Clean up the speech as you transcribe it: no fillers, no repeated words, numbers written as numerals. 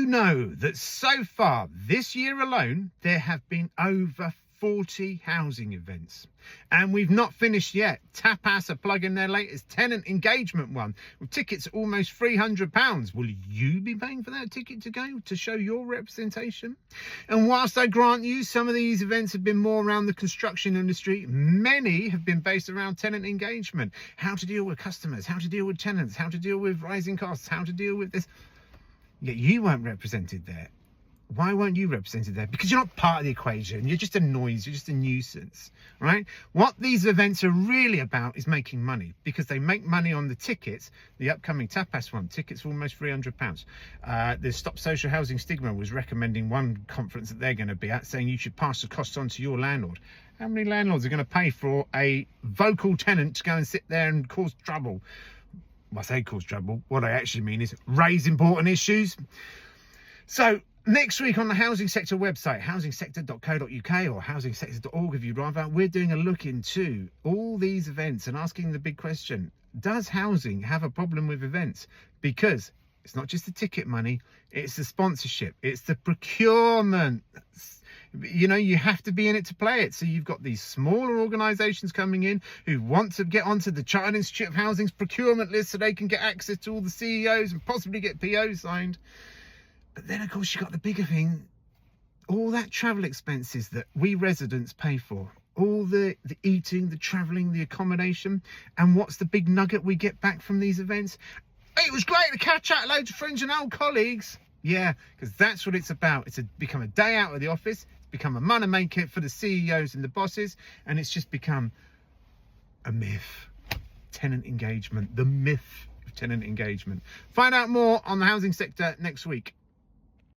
know that so far this year alone, there have been over 40 housing events, and we've not finished yet. Tapas are plugging their latest tenant engagement one with tickets at almost £300. Will you be paying for that ticket to go to show your representation? And whilst I grant you some of these events have been more around the construction industry, many have been based around tenant engagement, how to deal with customers, how to deal with tenants, how to deal with rising costs, how to deal with this. Yet you weren't represented there. Why weren't you represented there? Because you're not part of the equation. You're just a noise. You're just a nuisance, right? What these events are really about is making money, because they make money on the tickets. The upcoming Tapas one, tickets for almost £300. The Stop Social Housing Stigma was recommending one conference that they're going to be at, saying you should pass the costs on to your landlord. How many landlords are going to pay for a vocal tenant to go and sit there and cause trouble? Well, I say cause trouble. What I actually mean is raise important issues. So, next week on the housing sector website, housingsector.co.uk or housingsector.org if you'd rather, we're doing a look into all these events and asking the big question: does housing have a problem with events? Because it's not just the ticket money, it's the sponsorship, it's the procurement. You know, you have to be in it to play it. So you've got these smaller organisations coming in who want to get onto the Chartered Institute of Housing's procurement list so they can get access to all the CEOs and possibly get POs signed. But then, of course, you've got the bigger thing, all that travel expenses that we residents pay for, all the eating, the travelling, the accommodation. And what's the big nugget we get back from these events? It was great to catch up with loads of friends and old colleagues. Yeah, because that's what it's about. It's become a day out of the office. It's become a money maker for the CEOs and the bosses. And it's just become a myth. Tenant engagement, the myth of tenant engagement. Find out more on the housing sector next week.